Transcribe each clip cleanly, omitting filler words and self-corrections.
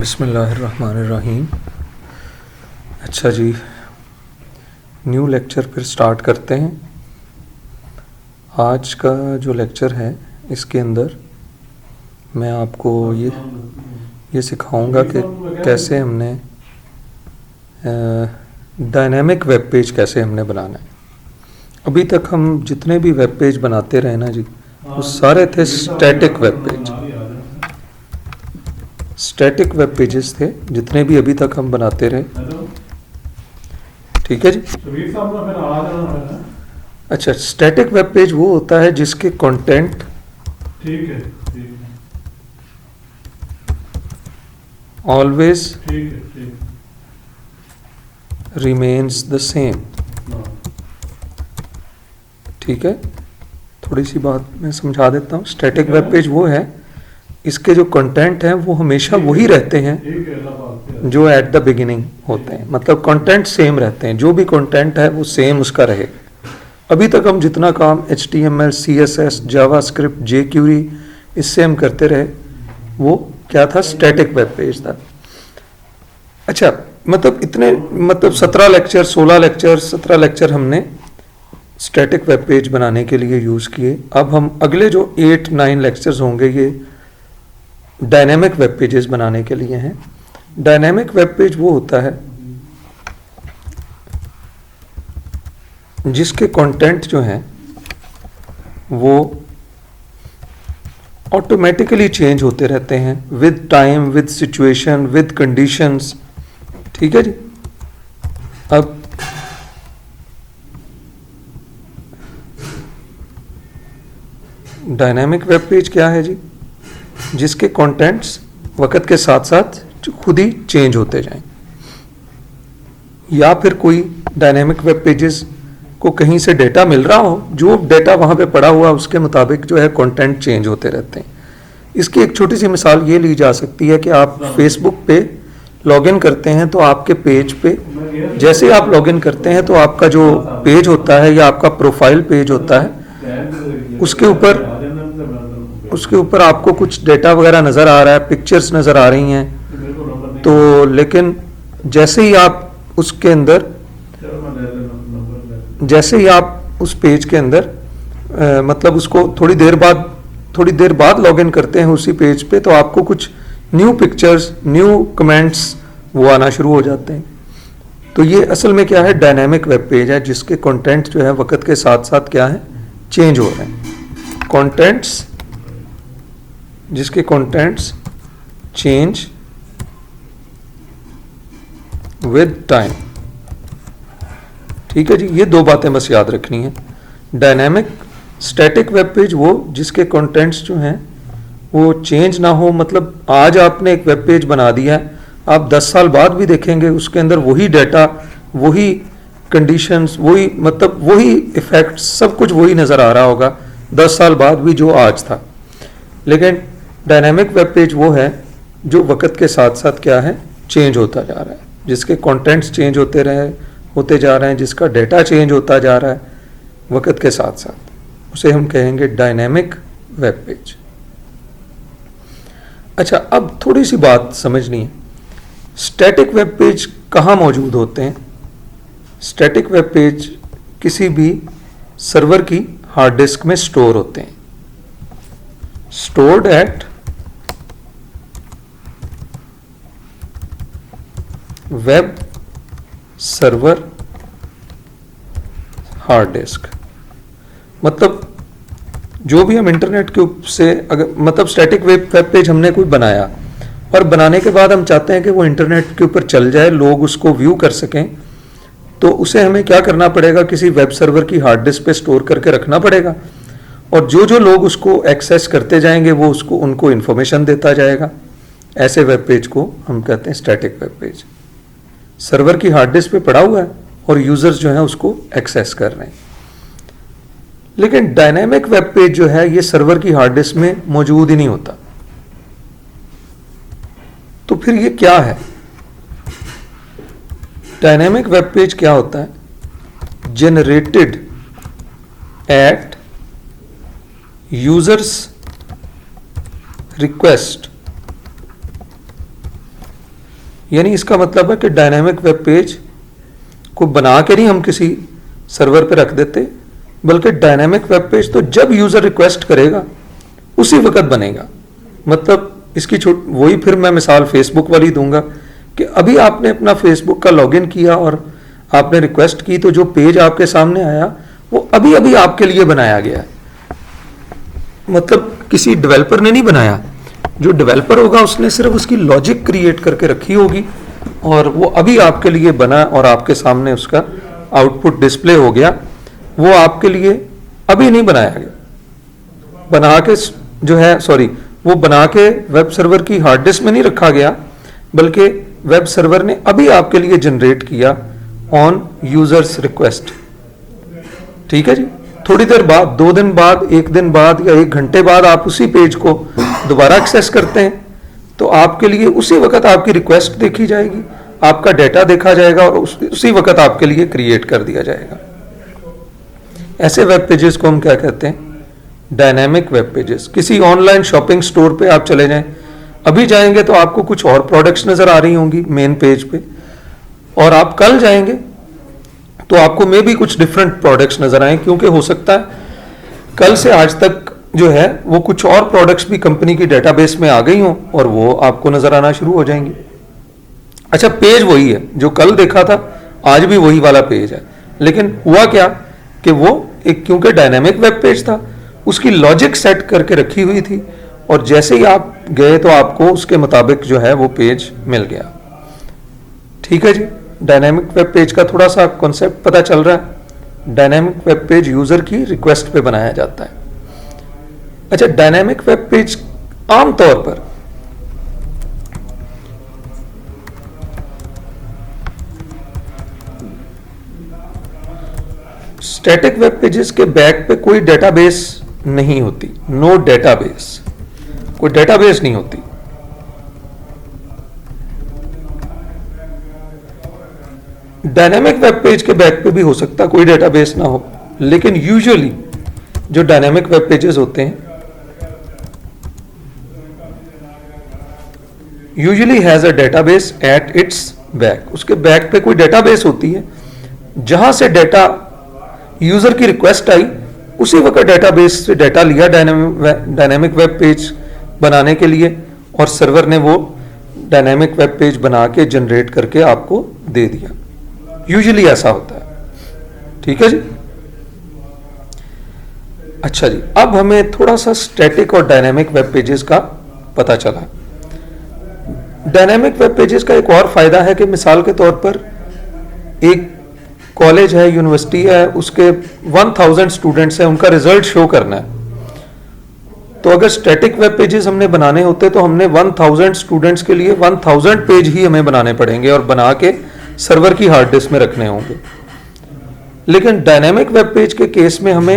बिस्मिल्लाहिर्रहमानिर्रहीम। अच्छा जी, new lecture फिर स्टार्ट करते हैं। आज का जो लेक्चर है इसके अंदर मैं आपको ये सिखाऊंगा कि कैसे हमने डायनेमिक वेब पेज कैसे हमने बनाना है। अभी तक हम जितने भी वेब पेज बनाते रहे ना जी, वो सारे थे static web page. Static web pages थे जितने भी अभी तक हम बनाते रहे। ठीक है जी। अच्छा, स्टैटिक वेब पेज वो होता है जिसके content always remains the same. ठीक है, थोड़ी सी बात मैं समझा देता हूँ। स्टैटिक वेब पेज वो है, इसके जो कंटेंट हैं वो हमेशा वही रहते हैं जो एट द बिगिनिंग होते हैं। मतलब कंटेंट सेम रहते हैं, जो भी कंटेंट है वो सेम उसका रहेगा। अभी तक हम जितना काम HTML, CSS, जावास्क्रिप्ट, jQuery इससे हम करते रहे, वो क्या था? स्टैटिक वेब पेज था। अच्छा, मतलब 17 लेक्चर 16 लेक्चर 17 लेक्चर हमने स्टैटिक वेब पेज बनाने के लिए यूज़ किए। अब हम अगले जो 8-9 लेक्चर्स होंगे ये डायनेमिक वेब पेजेस बनाने के लिए हैं। डायनेमिक वेब पेज वो होता है जिसके कंटेंट जो हैं वो ऑटोमेटिकली चेंज होते रहते हैं with time, with situation, with conditions. ठीक है जी। अब डायनेमिक वेब पेज क्या है जी? जिसके कंटेंट्स वक्त के साथ साथ खुद ही चेंज होते जाएं, या फिर कोई डायनेमिक वेब पेजेस को कहीं से डेटा मिल रहा हो, जो डेटा वहाँ पे पड़ा हुआ उसके मुताबिक जो है कंटेंट चेंज होते रहते हैं। इसकी एक छोटी सी मिसाल ये ली जा सकती है कि आप फेसबुक पे लॉगिन करते हैं तो आपके पेज पे जैसे ही आप लॉगिन करते हैं तो आपका जो पेज होता है या आपका प्रोफाइल पेज होता है उसके ऊपर आपको कुछ डेटा वगैरह नज़र आ रहा है, पिक्चर्स नज़र आ रही हैं। तो लेकिन जैसे ही आप उसके अंदर उस पेज के अंदर मतलब उसको थोड़ी देर बाद लॉगिन करते हैं उसी पेज पे, तो आपको कुछ न्यू पिक्चर्स, न्यू कमेंट्स वो आना शुरू हो जाते हैं। तो ये असल में क्या है? डायनेमिक वेब पेज है जिसके कंटेंट जो है वक्त के साथ साथ क्या है? चेंज हो रहे हैं। कंटेंट्स, जिसके कंटेंट्स चेंज विद टाइम। ठीक है जी, ये दो बातें बस याद रखनी है। डायनेमिक स्टैटिक वेब पेज वो जिसके कंटेंट्स जो हैं वो चेंज ना हो। मतलब आज आपने एक वेब पेज बना दिया है, आप 10 साल बाद भी देखेंगे उसके अंदर वही डाटा, वही कंडीशंस, वही इफेक्ट्स, सब कुछ वही नज़र आ रहा होगा 10 साल बाद भी जो आज था। लेकिन डायनेमिक वेब पेज वो है जो वक्त के साथ साथ क्या है? चेंज होता जा रहा है, जिसके कंटेंट्स चेंज होते जा रहे हैं, जिसका डेटा चेंज होता जा रहा है वक्त के साथ साथ, उसे हम कहेंगे डायनेमिक वेब पेज। अच्छा, अब थोड़ी सी बात समझनी है। स्टैटिक वेब पेज कहाँ मौजूद होते हैं? स्टैटिक वेब पेज किसी भी सर्वर की हार्ड डिस्क में स्टोर होते हैं। Stored at web server hard disk. मतलब जो भी हम इंटरनेट के से मतलब स्टैटिक वेब पेज हमने कोई बनाया और बनाने के बाद हम चाहते हैं कि वो इंटरनेट के ऊपर चल जाए, लोग उसको व्यू कर सकें, तो उसे हमें क्या करना पड़ेगा? किसी वेब सर्वर की हार्ड डिस्क पे स्टोर करके रखना पड़ेगा। और जो लोग उसको एक्सेस करते जाएंगे वो उनको इन्फॉर्मेशन देता जाएगा। ऐसे वेब पेज को हम कहते हैं स्टैटिक वेब पेज। सर्वर की हार्ड डिस्क पे पड़ा हुआ है और यूजर्स जो हैं उसको एक्सेस कर रहे हैं। लेकिन डायनेमिक वेब पेज जो है ये सर्वर की हार्ड डिस्क में मौजूद ही नहीं होता। तो फिर ये क्या है? डायनेमिक वेब पेज क्या होता है? जनरेटेड एट यूजर्स रिक्वेस्ट यानी इसका मतलब है कि डायनेमिक वेब पेज को बना के नहीं हम किसी सर्वर पे रख देते, बल्कि डायनेमिक वेब पेज तो जब यूजर रिक्वेस्ट करेगा उसी वक्त बनेगा। मतलब इसकी वही फिर मैं मिसाल फेसबुक वाली दूंगा कि अभी आपने अपना फेसबुक का लॉगिन किया और आपने रिक्वेस्ट की, तो जो पेज आपके सामने आया वो अभी अभी आपके लिए बनाया गया है। मतलब किसी डेवलपर ने नहीं बनाया, जो डेवलपर होगा उसने सिर्फ उसकी लॉजिक क्रिएट करके रखी होगी और वो अभी आपके लिए बना और आपके सामने उसका आउटपुट डिस्प्ले हो गया। वो आपके लिए अभी नहीं बनाया गया, बना के जो है वो बना के वेब सर्वर की हार्ड डिस्क में नहीं रखा गया, बल्कि वेब सर्वर ने अभी आपके लिए जनरेट किया ऑन यूजर्स रिक्वेस्ट। ठीक है जी। थोड़ी देर बाद, 2 दिन बाद, 1 दिन बाद या 1 घंटे बाद आप उसी पेज को दोबारा एक्सेस करते हैं, तो आपके लिए उसी वक्त आपकी रिक्वेस्ट देखी जाएगी, आपका डेटा देखा जाएगा और उसी वक्त आपके लिए क्रिएट कर दिया जाएगा। ऐसे वेब पेजेस को हम क्या कहते हैं? Dynamic web pages. किसी ऑनलाइन शॉपिंग स्टोर पे आप चले जाएं, अभी जाएंगे तो आपको कुछ और प्रोडक्ट्स नजर आ रही होंगी मेन पेज पे, और आप कल जाएंगे तो आपको मे भी कुछ डिफरेंट प्रोडक्ट्स नजर आए, क्योंकि हो सकता है कल से आज तक जो है वो कुछ और प्रोडक्ट्स भी कंपनी की डेटाबेस में आ गई हों और वो आपको नजर आना शुरू हो जाएंगी। अच्छा, पेज वही है जो कल देखा था, आज भी वही वाला पेज है, लेकिन हुआ क्या कि वो एक क्योंकि डायनेमिक वेब पेज था, उसकी लॉजिक सेट करके रखी हुई थी और जैसे ही आप गए तो आपको उसके मुताबिक जो है वो पेज मिल गया। ठीक है जी। डायनेमिक वेब पेज का थोड़ा सा कॉन्सेप्ट पता चल रहा है। डायनेमिक वेब पेज यूजर की रिक्वेस्ट पे बनाया जाता है। अच्छा, डायनेमिक वेब पेज आमतौर पर स्टैटिक वेब पेजेस के बैक पे कोई डेटाबेस नहीं होती, नो डेटाबेस, कोई डेटाबेस नहीं होती। डायनेमिक वेब पेज के बैक पे भी हो सकता कोई डेटाबेस ना हो, लेकिन यूजुअली जो डायनेमिक वेब पेजेस होते हैं usually has a database at its back. उसके बैक पे कोई डेटाबेस होती है, जहां से डेटा यूजर की रिक्वेस्ट आई उसी वक्त डेटाबेस से डेटा लिया डायनेमिक वेब पेज बनाने के लिए, और सर्वर ने वो डायनेमिक वेब पेज बना के जनरेट करके आपको दे दिया। यूजुअली ऐसा होता है। ठीक है जी। अच्छा जी, अब हमें थोड़ा सा स्टैटिक और डायनेमिक वेब पेजेस का पता चला। डायनेमिक वेब पेजेस का एक और फायदा है कि मिसाल के तौर पर एक कॉलेज है, यूनिवर्सिटी है, उसके 1000 स्टूडेंट्स हैं, उनका रिजल्ट शो करना है, तो अगर स्टैटिक वेब पेजेस हमने बनाने होते तो हमने 1000 स्टूडेंट्स के लिए 1000 पेज ही हमें बनाने पड़ेंगे और बना के सर्वर की हार्ड डिस्क में रखने होंगे। लेकिन डायनेमिक वेब पेज के केस में हमें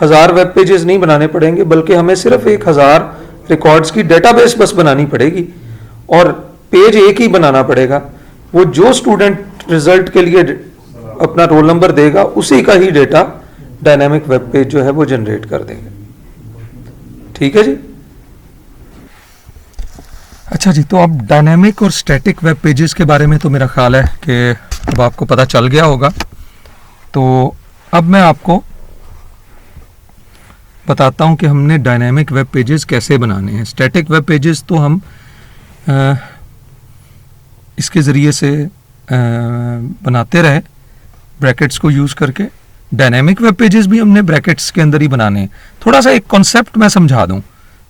1000 वेब पेजेस नहीं बनाने पड़ेंगे, बल्कि हमें सिर्फ 1000 रिकॉर्ड्स की डेटाबेस बस बनानी पड़ेगी और पेज एक ही बनाना पड़ेगा। वो जो स्टूडेंट रिजल्ट के लिए अपना रोल नंबर देगा उसी का ही डेटा डायनेमिक वेब पेज जो है वो जनरेट कर देंगे। ठीक है जी। अच्छा जी, तो अब डायनेमिक और स्टैटिक वेब पेजेस के बारे में तो मेरा ख्याल है कि अब आपको पता चल गया होगा। तो अब मैं आपको बताता हूं कि हमने डायनेमिक वेब पेजेस कैसे बनाने हैं। स्टैटिक वेब पेजेस तो हम इसके ज़रिए से बनाते रहे ब्रैकेट्स को यूज़ करके। डायनेमिक वेब पेजेस भी हमने ब्रैकेट्स के अंदर ही बनाने हैं। थोड़ा सा एक कॉन्सेप्ट मैं समझा दूं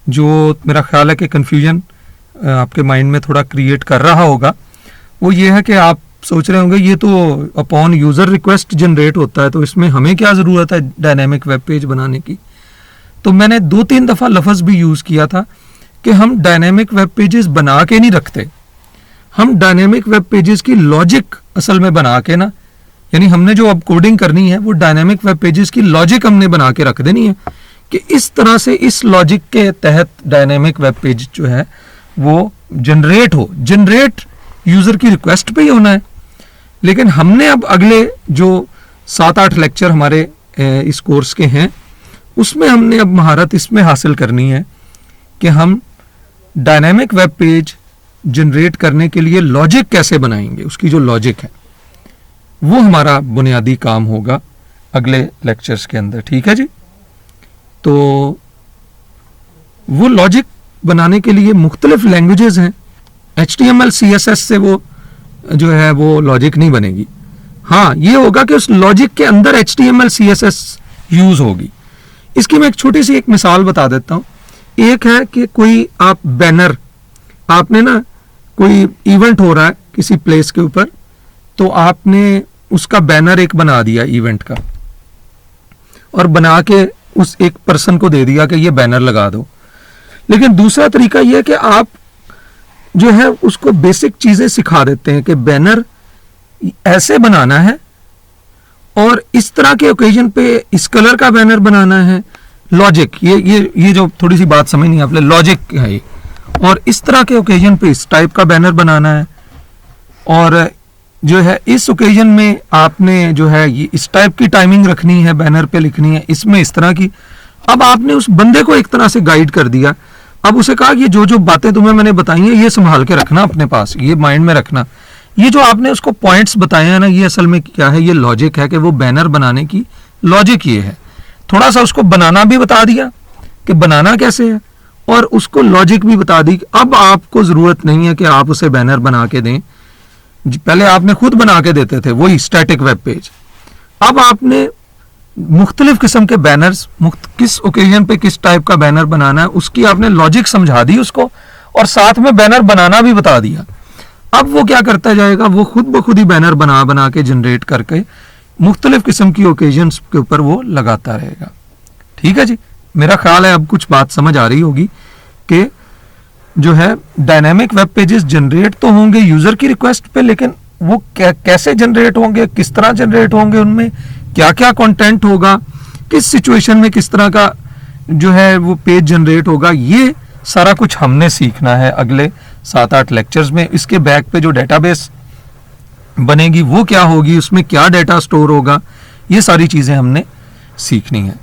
जो मेरा ख्याल है कि कन्फ्यूजन आपके माइंड में थोड़ा क्रिएट कर रहा होगा। वो ये है कि आप सोच रहे होंगे ये तो अपॉन यूज़र रिक्वेस्ट जनरेट होता है, तो इसमें हमें क्या ज़रूरत है डायनेमिक वेब पेज बनाने की। तो मैंने 2-3 दफ़ा लफ्ज़ भी यूज़ किया था कि हम डायनेमिक वेब पेजेस बना के नहीं रखते, हम डायनेमिक वेब पेजेस की लॉजिक असल में बना के ना, यानी हमने जो अब कोडिंग करनी है वो डायनेमिक वेब पेजेस की लॉजिक हमने बना के रख देनी है कि इस तरह से इस लॉजिक के तहत डायनेमिक वेब पेज जो है वो जनरेट हो। जनरेट यूज़र की रिक्वेस्ट पे ही होना है। लेकिन हमने अब अगले जो 7-8 लेक्चर हमारे इस कोर्स के हैं उसमें हमने अब महारत इसमें हासिल करनी है कि हम डायनेमिक वेब पेज जनरेट करने के लिए लॉजिक कैसे बनाएंगे, उसकी जो लॉजिक है वो हमारा बुनियादी काम होगा अगले लेक्चर्स के अंदर, ठीक है जी। तो वो लॉजिक बनाने के लिए मुख्तलिफ लैंग्वेजेस हैं। HTML CSS से वो जो है वो लॉजिक नहीं बनेगी। हाँ, ये होगा कि उस लॉजिक के अंदर HTML CSS यूज होगी। इसकी मैं एक छोटी सी एक मिसाल बता देता हूँ। एक है कि कोई आप बैनर, आपने ना कोई इवेंट हो रहा है किसी प्लेस के ऊपर, तो आपने उसका बैनर एक बना दिया इवेंट का, और बना के उस एक पर्सन को दे दिया कि ये बैनर लगा दो। लेकिन दूसरा तरीका यह है कि आप जो है उसको बेसिक चीजें सिखा देते हैं कि बैनर ऐसे बनाना है और इस तरह के ओकेजन पे इस कलर का बैनर बनाना है। लॉजिक, ये जो थोड़ी सी बात समझ नहीं आपने, लॉजिक है ये। और इस तरह के ओकेजन पे इस टाइप का बैनर बनाना है, और जो है इस ओकेजन में आपने जो है ये इस टाइप की टाइमिंग रखनी है, बैनर पे लिखनी है, इसमें इस तरह की। अब आपने उस बंदे को एक तरह से गाइड कर दिया। अब उसे कहा कि जो जो बातें तुम्हें मैंने बताई हैं ये संभाल के रखना अपने पास, ये माइंड में रखना। ये जो आपने उसको पॉइंट्स बताए हैं ना, ये असल में क्या है, ये लॉजिक है कि वो बैनर बनाने की लॉजिक ये है। थोड़ा सा उसको बनाना भी बता दिया कि बनाना कैसे है, और उसको लॉजिक भी बता दी। अब आपको जरूरत नहीं है कि आप उसे बैनर बना के दें, पहले आपने खुद बना के देते थे वही स्टैटिक वेब पेज। अब आपने मुख्तलिफ किस्म के बैनर्स, किस ओकेजन पे किस टाइप का बैनर बनाना है उसकी आपने लॉजिक समझा दी उसको, और साथ में बैनर बनाना भी बता दिया। अब वो क्या करता जाएगा, वो खुद ब खुद ही बैनर बना बना के जनरेट करके मुख्तलिफ किस्म की ओकेजन्स के ऊपर वो लगाता रहेगा। ठीक है जी, मेरा ख्याल है अब कुछ बात समझ आ रही होगी कि जो है डायनेमिक वेब पेजेस जनरेट तो होंगे यूजर की रिक्वेस्ट पे, लेकिन वो कैसे जनरेट होंगे, किस तरह जनरेट होंगे, उनमें क्या क्या कंटेंट होगा, किस सिचुएशन में किस तरह का जो है वो पेज जनरेट होगा, ये सारा कुछ हमने सीखना है अगले 7-8 लेक्चर्स में। इसके बैक पे जो डेटाबेस बनेगी वो क्या होगी, उसमें क्या डेटा स्टोर होगा, ये सारी चीजें हमने सीखनी है।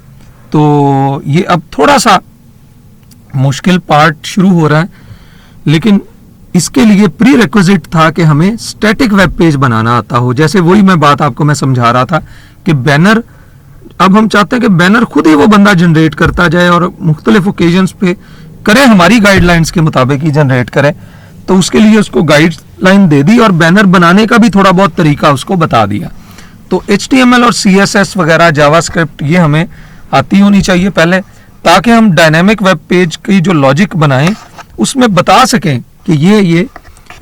तो ये अब थोड़ा सा मुश्किल पार्ट शुरू हो रहा है, लेकिन इसके लिए प्री रिक्विजिट था कि हमें स्टैटिक वेब पेज बनाना आता हो। जैसे वही मैं बात आपको मैं समझा रहा था कि बैनर, अब हम चाहते हैं कि बैनर खुद ही वो बंदा जनरेट करता जाए और मुख्तलिफ ओकेजन्स पे करे, हमारी गाइडलाइंस के मुताबिक ही जनरेट करे। तो उसके लिए उसको गाइडलाइन दे दी और बैनर बनाने का भी थोड़ा बहुत तरीका उसको बता दिया। तो HTML और CSS वगैरह, जावास्क्रिप्ट, ये हमें आती होनी चाहिए पहले, ताकि हम डायनेमिक वेब पेज की जो लॉजिक बनाएं उसमें बता सकें कि ये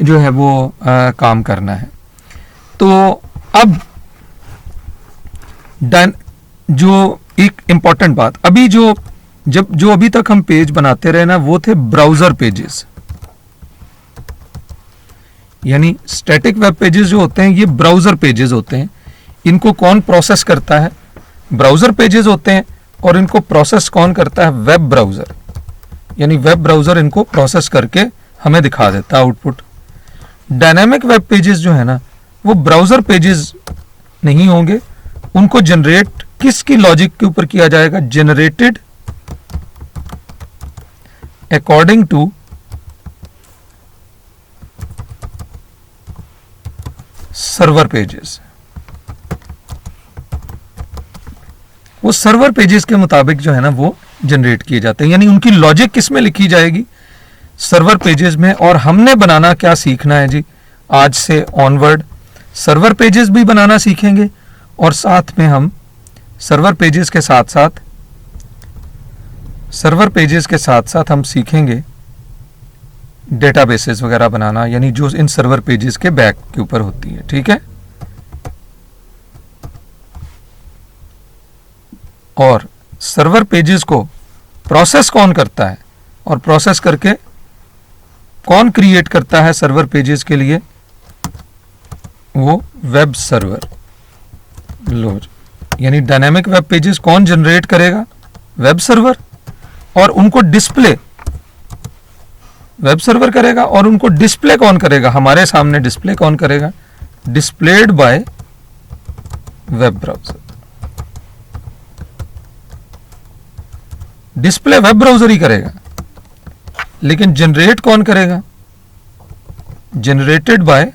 जो है वो काम करना है। तो अब जो एक इंपॉर्टेंट बात, अभी जो अभी तक हम पेज बनाते रहे ना, वो थे ब्राउजर पेजेस। यानी स्टैटिक वेब पेजेस जो होते हैं ये ब्राउजर पेजेस होते हैं। इनको कौन प्रोसेस करता है, ब्राउजर पेजेस होते हैं, और इनको प्रोसेस कौन करता है, वेब ब्राउजर। यानी वेब ब्राउजर इनको प्रोसेस करके हमें दिखा देता है आउटपुट। डायनेमिक वेब पेजेस जो है ना, वो ब्राउजर पेजेस नहीं होंगे। उनको जनरेट किसकी लॉजिक के ऊपर किया जाएगा, generated according to server pages. वो सर्वर पेजेस के मुताबिक जो है ना वो जनरेट किए जाते हैं। यानी उनकी लॉजिक किस में लिखी जाएगी, सर्वर पेजेस में। और हमने बनाना क्या सीखना है जी, आज से ऑनवर्ड सर्वर पेजेस भी बनाना सीखेंगे, और साथ में हम सर्वर पेजेस के साथ साथ हम सीखेंगे डेटाबेसेस वगैरह बनाना, यानी जो इन सर्वर पेजेस के बैक के ऊपर होती है। ठीक है, और सर्वर पेजेस को प्रोसेस कौन करता है, और प्रोसेस करके कौन क्रिएट करता है सर्वर पेजेस के लिए, वो वेब सर्वर। लो, यानी डायनेमिक वेब पेजेस कौन जनरेट करेगा, वेब सर्वर, और उनको डिस्प्ले वेब सर्वर करेगा, और उनको डिस्प्ले कौन करेगा, हमारे सामने डिस्प्ले कौन करेगा, displayed by web browser. Display web browser ही करेगा, लेकिन जनरेट कौन करेगा, जनरेटेड बाय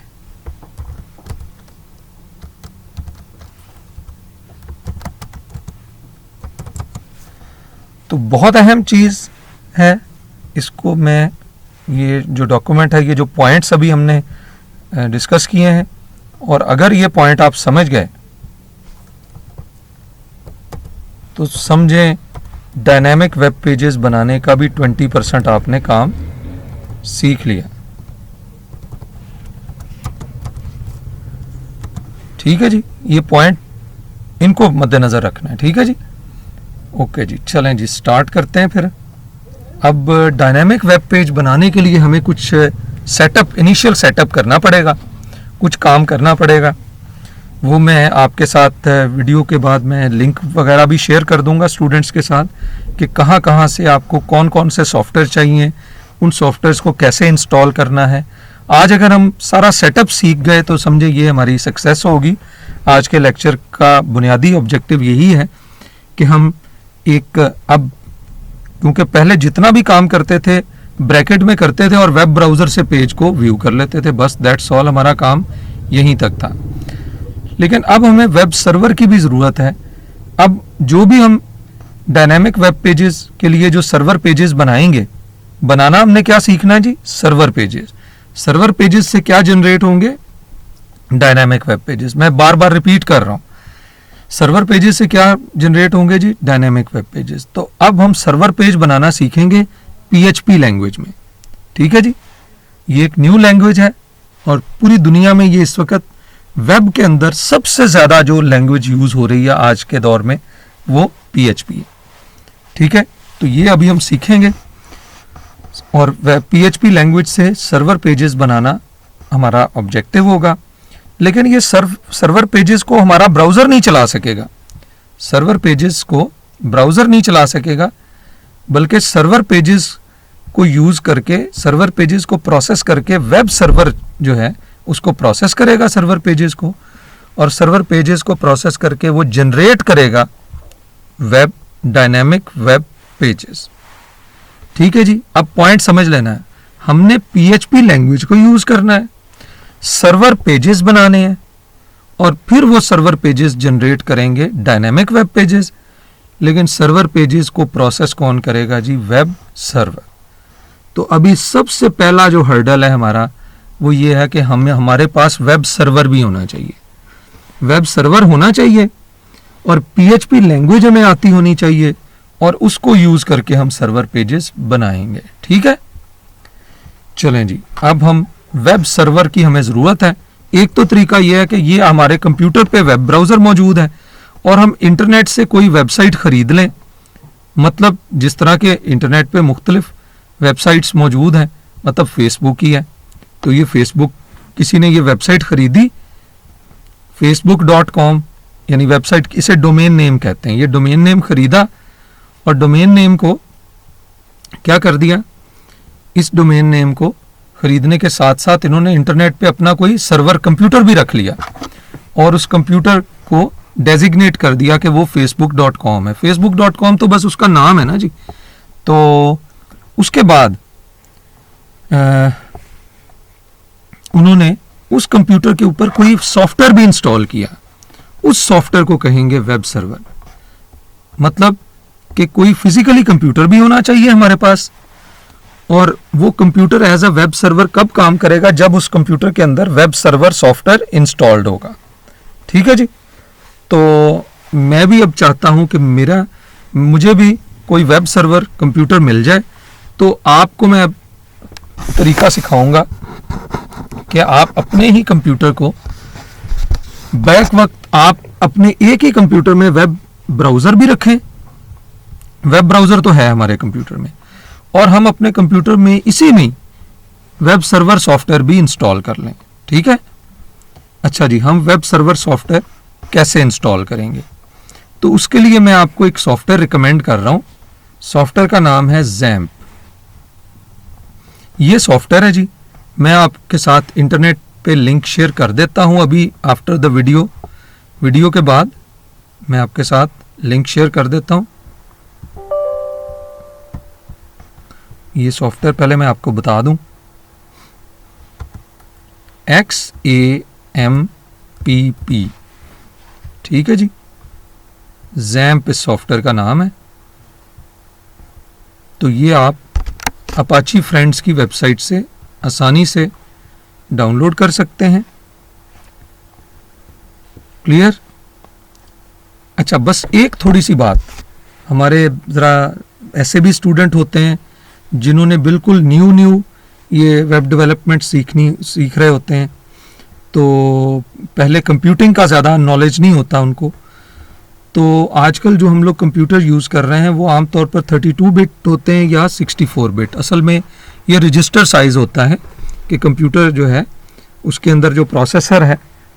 तो बहुत अहम चीज है, इसको मैं, ये जो डॉक्यूमेंट है, ये जो पॉइंट्स अभी हमने डिस्कस किए हैं, और अगर ये पॉइंट आप समझ गए तो समझें डायनामिक वेब पेजेस बनाने का भी 20% आपने काम सीख लिया। ठीक है जी, ये पॉइंट इनको मद्देनजर रखना है। ठीक है जी, ओके जी, चलें जी स्टार्ट करते हैं फिर। अब डायनामिक वेब पेज बनाने के लिए हमें कुछ सेटअप, इनिशियल सेटअप करना पड़ेगा, कुछ काम करना पड़ेगा। वो मैं आपके साथ वीडियो के बाद मैं लिंक वगैरह भी शेयर कर दूंगा स्टूडेंट्स के साथ कि कहाँ कहाँ से आपको कौन कौन से सॉफ्टवेयर चाहिए, उन सॉफ्टवेयर्स को कैसे इंस्टॉल करना है। आज अगर हम सारा सेटअप सीख गए तो समझे ये हमारी सक्सेस होगी। आज के लेक्चर का बुनियादी ऑब्जेक्टिव यही है कि हम एक, अब क्योंकि पहले जितना भी काम करते थे ब्रैकेट में करते थे और वेब ब्राउज़र से पेज को व्यू कर लेते थे, बस दैट्स ऑल, हमारा काम यहीं तक था। लेकिन अब हमें वेब सर्वर की भी ज़रूरत है। अब जो भी हम डायनामिक वेब पेजेस के लिए जो सर्वर पेजेस बनाएंगे, बनाना हमने क्या सीखना है जी, सर्वर पेजेस। सर्वर पेजेस से क्या जनरेट होंगे, डायनामिक वेब पेजेस। मैं बार बार रिपीट कर रहा हूँ, सर्वर पेजेस से क्या जनरेट होंगे जी, डायनामिक वेब पेजेस। तो अब हम सर्वर पेज बनाना सीखेंगे PHP लैंग्वेज में। ठीक है जी, ये एक न्यू लैंग्वेज है और पूरी दुनिया में ये इस वक्त वेब के अंदर सबसे ज़्यादा जो लैंग्वेज यूज़ हो रही है आज के दौर में वो PHP है। ठीक है, तो ये अभी हम सीखेंगे और PHP लैंग्वेज से सर्वर पेजेस बनाना हमारा ऑब्जेक्टिव होगा। लेकिन ये सर्वर पेजेस को हमारा ब्राउज़र नहीं चला सकेगा, सर्वर पेजेस को ब्राउज़र नहीं चला सकेगा, बल्कि सर्वर पेजेस को यूज़ करके, सर्वर पेजेस को प्रोसेस करके वेब सर्वर जो है उसको प्रोसेस करेगा सर्वर पेजेस को, और सर्वर पेजेस को प्रोसेस करके वो जनरेट करेगा वेब, डायनामिक वेब पेजेस। ठीक है जी, अब पॉइंट समझ लेना है, हमने PHP लैंग्वेज को यूज़ करना है, सर्वर पेजेस बनाने हैं और फिर वो सर्वर पेजेस जनरेट करेंगे डायनामिक वेब पेजेस। लेकिन सर्वर पेजेस को प्रोसेस कौन करेगा जी, वेब सर्वर। तो अभी सबसे पहला जो हर्डल है हमारा वो ये है कि हमारे पास वेब सर्वर भी होना चाहिए, वेब सर्वर होना चाहिए और PHP लैंग्वेज हमें आती होनी चाहिए और उसको यूज करके हम सर्वर पेजेस बनाएंगे। ठीक है, चलें जी, अब हम वेब सर्वर की हमें ज़रूरत है। एक तो तरीका यह है कि ये हमारे कंप्यूटर पे वेब ब्राउज़र मौजूद है और हम इंटरनेट से कोई वेबसाइट ख़रीद लें, मतलब जिस तरह के इंटरनेट पे मुख्तलिफ वेबसाइट्स मौजूद हैं, मतलब फेसबुक ही है, तो ये फेसबुक, किसी ने ये वेबसाइट ख़रीदी facebook.com, यानी वेबसाइट, इसे डोमेन नेम कहते हैं, ये डोमेन नेम ख़रीदा और डोमेन नेम को क्या कर दिया, इस डोमेन नेम को खरीदने के साथ साथ इन्होंने इंटरनेट पे अपना कोई सर्वर कंप्यूटर भी रख लिया और उस कंप्यूटर को डेजिग्नेट कर दिया कि वो facebook.com है। facebook.com तो बस उसका नाम है ना जी। तो उसके बाद उन्होंने उस कंप्यूटर के ऊपर कोई सॉफ्टवेयर भी इंस्टॉल किया, उस सॉफ्टवेयर को कहेंगे वेब सर्वर। मतलब कि कोई फिजिकली कंप्यूटर भी होना चाहिए हमारे पास और वो computer as a web server कब काम करेगा, जब उस कंप्यूटर के अंदर वेब सर्वर सॉफ्टवेयर इंस्टॉल्ड होगा। ठीक है जी, तो मैं भी अब चाहता हूं कि मुझे भी कोई वेब सर्वर कंप्यूटर मिल जाए, तो आपको मैं अब तरीका सिखाऊंगा कि आप अपने ही कंप्यूटर को बैक वक्त आप अपने एक ही कंप्यूटर में वेब ब्राउज़र भी रखें, वेब ब्राउज़र तो है हमारे कंप्यूटर में, और हम अपने कंप्यूटर में इसी में वेब सर्वर सॉफ्टवेयर भी इंस्टॉल कर लें। ठीक है, अच्छा जी, हम वेब सर्वर सॉफ्टवेयर कैसे इंस्टॉल करेंगे, तो उसके लिए मैं आपको एक सॉफ्टवेयर रिकमेंड कर रहा हूं। सॉफ्टवेयर का नाम है XAMPP। ये सॉफ्टवेयर है जी, मैं आपके साथ इंटरनेट पे लिंक शेयर कर देता हूं अभी आफ्टर द वीडियो के बाद मैं आपके साथ लिंक शेयर कर देता हूं। ये सॉफ्टवेयर पहले मैं आपको बता दूं, XAMPP, ठीक है जी, XAMPP इस सॉफ्टवेयर का नाम है। तो ये आप अपाची फ्रेंड्स की वेबसाइट से आसानी से डाउनलोड कर सकते हैं। क्लियर? अच्छा, बस एक थोड़ी सी बात, हमारे ज़रा ऐसे भी स्टूडेंट होते हैं जिन्होंने बिल्कुल न्यू ये वेब डेवलपमेंट सीख रहे होते हैं, तो पहले कंप्यूटिंग का ज़्यादा नॉलेज नहीं होता उनको। तो आजकल जो हम लोग कंप्यूटर यूज़ कर रहे हैं वो आमतौर पर 32 बिट होते हैं या 64 बिट। असल में ये रजिस्टर साइज़ होता है कि कंप्यूटर जो है उसके अंदर जो प्रोसेसर है,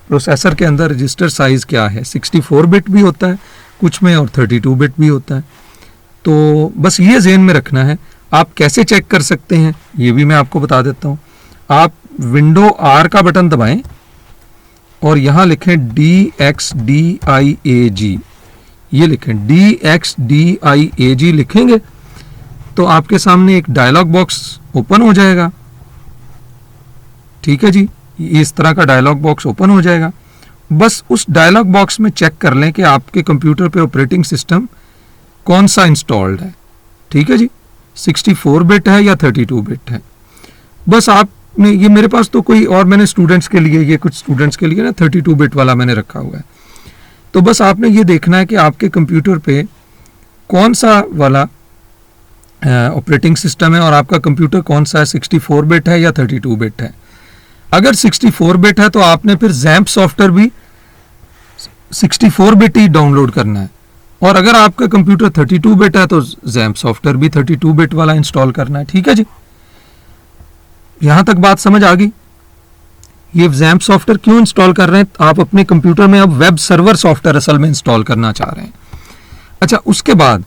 प्रोसेसर के अंदर रजिस्टर साइज़ क्या है, 64 बिट भी होता है कुछ में और 32 बिट भी होता है। तो बस ये ज़हन में रखना है। आप कैसे चेक कर सकते हैं ये भी मैं आपको बता देता हूँ। आप विंडो R का बटन दबाएं और यहाँ लिखें DXDIAG, ये लिखें DXDIAG लिखेंगे तो आपके सामने एक डायलॉग बॉक्स ओपन हो जाएगा। ठीक है जी, इस तरह का डायलॉग बॉक्स ओपन हो जाएगा। बस उस डायलॉग बॉक्स में चेक कर लें कि आपके कंप्यूटर पे ऑपरेटिंग सिस्टम कौन सा इंस्टॉल्ड है। ठीक है जी, 64 बिट है या 32 बिट है। बस आपने ये, मेरे पास तो कोई और, मैंने स्टूडेंट्स के लिए, ये कुछ स्टूडेंट्स के लिए ना 32 बिट वाला मैंने रखा हुआ है। तो बस आपने ये देखना है कि आपके कंप्यूटर पे कौन सा वाला ऑपरेटिंग सिस्टम है और आपका कंप्यूटर कौन सा है, 64 बिट है या 32 बिट है। अगर 64 बिट है तो आपने फिर XAMPP सॉफ्टवेयर भी 64 बिट ही डाउनलोड करना है, और अगर आपका कंप्यूटर 32 बिट है तो XAMPP सॉफ्टवेयर भी 32 बिट वाला इंस्टॉल करना है। ठीक है जी, यहां तक बात समझ आ गई। ये XAMPP सॉफ्टवेयर क्यों इंस्टॉल कर रहे हैं, आप अपने कंप्यूटर में अब वेब सर्वर सॉफ्टवेयर असल में इंस्टॉल करना चाह रहे हैं। अच्छा, उसके बाद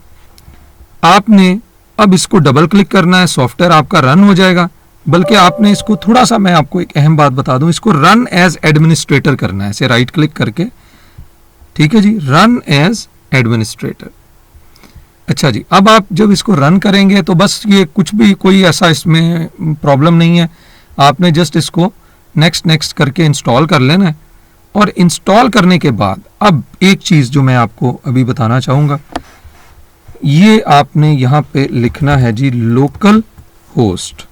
आपने अब इसको डबल क्लिक करना है, सॉफ्टवेयर आपका रन हो जाएगा। बल्कि आपने इसको थोड़ा सा, मैं आपको एक अहम बात बता दूं, इसको रन एज एडमिनिस्ट्रेटर करना है, ऐसे राइट क्लिक करके। ठीक है जी, रन एज एडमिनिस्ट्रेटर। अच्छा जी, अब आप जब इसको रन करेंगे तो बस ये कुछ भी कोई ऐसा इसमें प्रॉब्लम नहीं है, आपने जस्ट इसको नेक्स्ट करके इंस्टॉल कर लेना है। और इंस्टॉल करने के बाद अब एक चीज़ जो मैं आपको अभी बताना चाहूँगा, ये आपने यहाँ पे लिखना है जी लोकल होस्ट।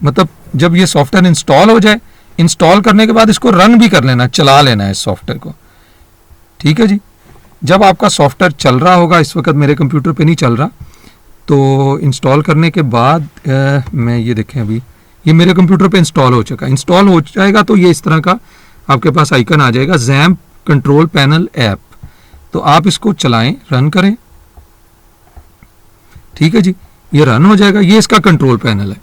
मतलब जब ये सॉफ्टवेयर इंस्टॉल हो जाए, इंस्टॉल करने के बाद इसको रन भी कर लेना, चला लेना है इस सॉफ्टवेयर को। ठीक है जी, जब आपका सॉफ्टवेयर चल रहा होगा, इस वक्त मेरे कंप्यूटर पे नहीं चल रहा, तो इंस्टॉल करने के बाद मैं ये देखें, अभी ये मेरे कंप्यूटर पे इंस्टॉल हो चुका है। इंस्टॉल हो जाएगा तो ये इस तरह का आपके पास आइकन आ जाएगा, XAMPP कंट्रोल पैनल ऐप। तो आप इसको चलाएं, रन करें। ठीक है जी, ये रन हो जाएगा, ये इसका कंट्रोल पैनल है।